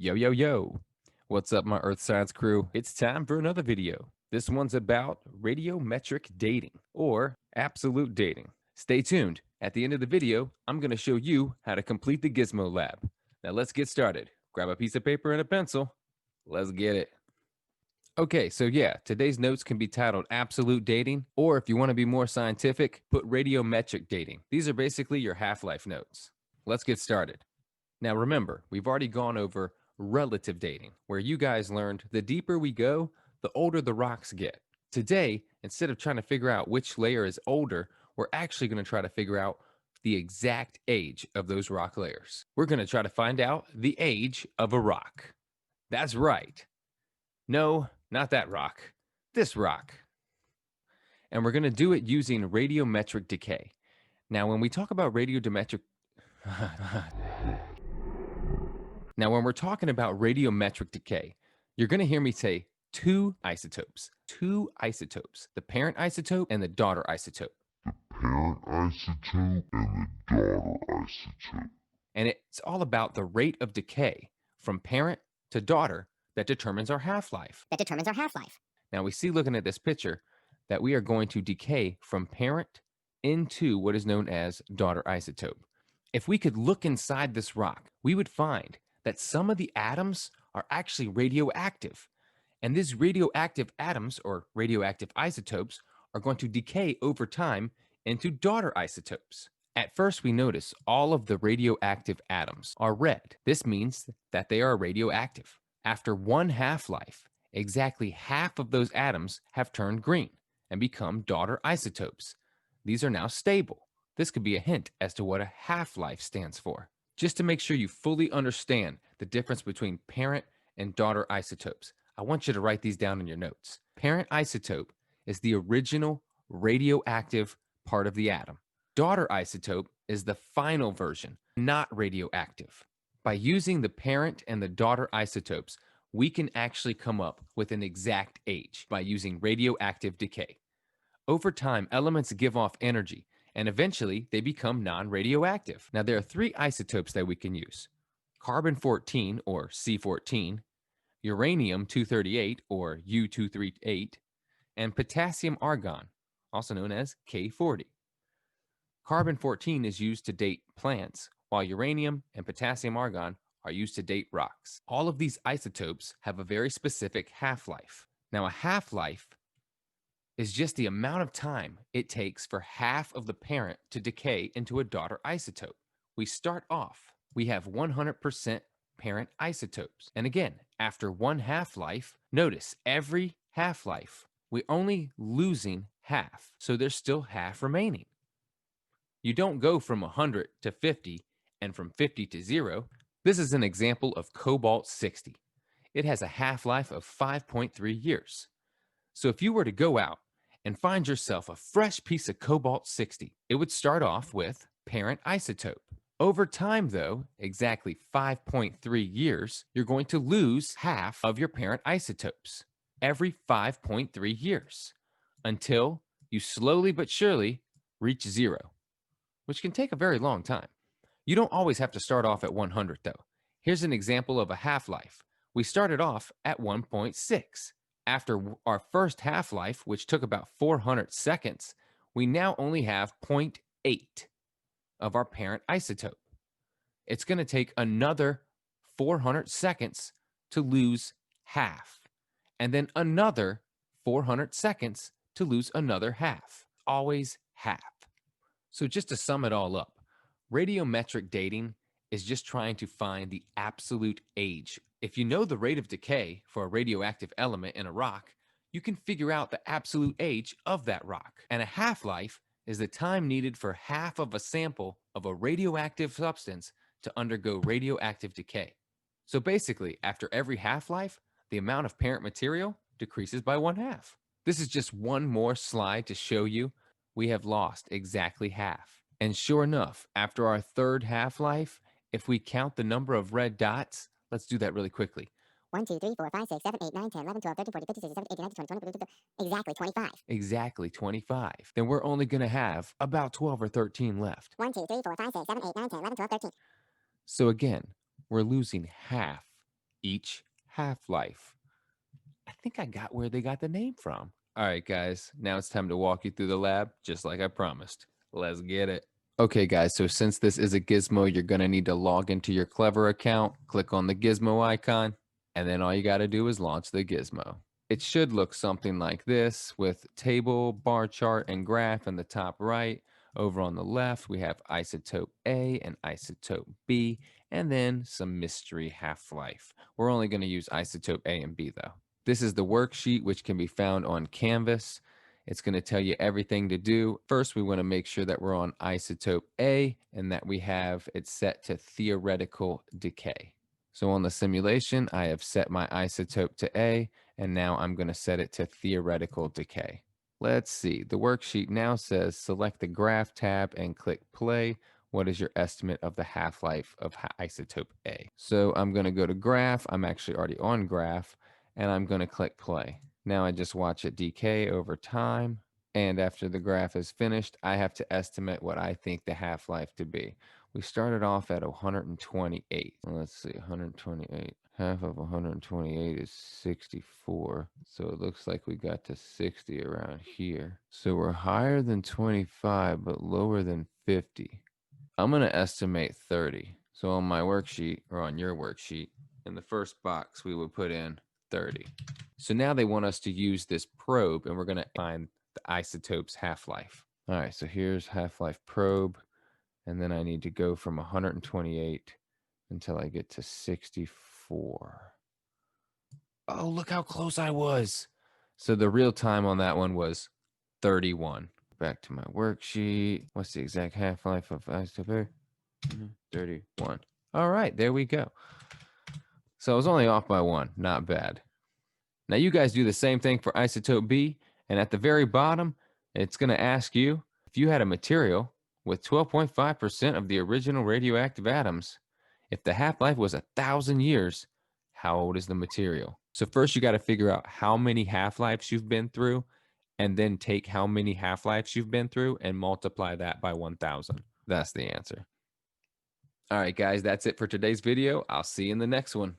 Yo, yo, yo. What's up, my Earth Science crew? It's time for another video. This one's about radiometric dating, or absolute dating. Stay tuned. At the end of the video, I'm going to show you how to complete the Gizmo lab. Now let's get started. Grab a piece of paper and a pencil. Let's get it. Okay, so yeah, today's notes can be titled absolute dating, or if you want to be more scientific, put radiometric dating. These are basically your half-life notes. Let's get started. Now remember, we've already gone over relative dating, where you guys learned the deeper we go, the older the rocks get. Today, instead of trying to figure out which layer is older, we're actually going to try to figure out the exact age of those rock layers. We're going to try to find out the age of a rock. That's right. No, not that rock. This rock. And we're going to do it using radiometric decay. Now, when we talk about radiometric Now, when we're talking about radiometric decay, you're going to hear me say two isotopes, the parent isotope and the daughter isotope. Parent isotope and the daughter isotope. And it's all about the rate of decay from parent to daughter that determines our half-life. Now, we see looking at this picture that we are going to decay from parent into what is known as daughter isotope. If we could look inside this rock, we would find that some of the atoms are actually radioactive. And these radioactive atoms, or radioactive isotopes, are going to decay over time into daughter isotopes. At first, we notice all of the radioactive atoms are red. This means that they are radioactive. After one half-life, exactly half of those atoms have turned green and become daughter isotopes. These are now stable. This could be a hint as to what a half-life stands for. Just to make sure you fully understand the difference between parent and daughter isotopes, I want you to write these down in your notes. Parent isotope is the original radioactive part of the atom. Daughter isotope is the final version, not radioactive. By using the parent and the daughter isotopes, we can actually come up with an exact age by using radioactive decay. Over time, elements give off energy, and eventually they become non-radioactive. Now, there are three isotopes that we can use: carbon-14, or C14, uranium-238, or U-238, and potassium-argon, also known as K40. Carbon-14 is used to date plants, while uranium and potassium-argon are used to date rocks. All of these isotopes have a very specific half-life. Now, a half-life is just the amount of time it takes for half of the parent to decay into a daughter isotope. We start off, we have 100% parent isotopes. And again, after one half-life, notice every half-life, we're only losing half, so there's still half remaining. You don't go from 100 to 50 and from 50 to 0. This is an example of cobalt-60. It has a half-life of 5.3 years. So if you were to go out and find yourself a fresh piece of cobalt-60, it would start off with parent isotope. Over time, though, exactly 5.3 years, you're going to lose half of your parent isotopes every 5.3 years until you slowly but surely reach 0, which can take a very long time. You don't always have to start off at 100, though. Here's an example of a half-life. We started off at 1.6. After our first half-life, which took about 400 seconds, we now only have 0.8 of our parent isotope. It's going to take another 400 seconds to lose half, and then another 400 seconds to lose another half. Always half. So just to sum it all up, radiometric dating is just trying to find the absolute age. If you know the rate of decay for a radioactive element in a rock, you can figure out the absolute age of that rock. And a half-life is the time needed for half of a sample of a radioactive substance to undergo radioactive decay. So basically, after every half-life, the amount of parent material decreases by 1/2. This is just one more slide to show you we have lost exactly half. And sure enough, after our third half-life, if we count the number of red dots, let's do that really quickly. 1, 2, 3, 4, 5, 6, 7, 8, 9, 10, 11, 12, 13, 14, 15, 16, 17, 18, 19, 20, 21, 22, exactly 25. Exactly 25. Then we're only going to have about 12 or 13 left. 1, 2, 3, 4, 5, 6, 7, 8, 9, 10, 11, 12, 13. So again, we're losing half each half-life. I think I got where they got the name from. All right, guys, now it's time to walk you through the lab, just like I promised. Let's get it. Okay, guys, so since this is a Gizmo, you're going to need to log into your Clever account, click on the Gizmo icon, and then all you got to do is launch the Gizmo. It should look something like this with table, bar chart, and graph in the top right. Over on the left, we have isotope A and isotope B, and then some mystery half-life. We're only going to use isotope A and B, though. This is the worksheet, which can be found on Canvas. It's going to tell you everything to do. First, we want to make sure that we're on isotope A and that we have it set to theoretical decay. So on the simulation, I have set my isotope to A, and now I'm going to set it to theoretical decay. Let's see. The worksheet now says select the graph tab and click play. What is your estimate of the half-life of isotope A? So I'm going to go to graph. I'm actually already on graph, and I'm going to click play. Now I just watch it decay over time. And after the graph is finished, I have to estimate what I think the half-life to be. We started off at 128. Let's see, 128. Half of 128 is 64. So it looks like we got to 60 around here. So we're higher than 25, but lower than 50. I'm going to estimate 30. So on my worksheet, or on your worksheet, in the first box, we would put in 30. So now they want us to use this probe, and we're going to find the isotope's half-life. All right, so here's half-life probe, and then I need to go from 128 until I get to 64. Oh, look how close I was. So the real time on that one was 31. Back to my worksheet. What's the exact half-life of isotope? 31. All right, there we go. So I was only off by 1. Not bad. Now you guys do the same thing for isotope B, and at the very bottom, it's going to ask you if you had a material with 12.5% of the original radioactive atoms, if the half-life was 1,000 years, how old is the material? So first you got to figure out how many half-lives you've been through, and then take how many half-lives you've been through and multiply that by 1,000. That's the answer. All right, guys, that's it for today's video. I'll see you in the next one.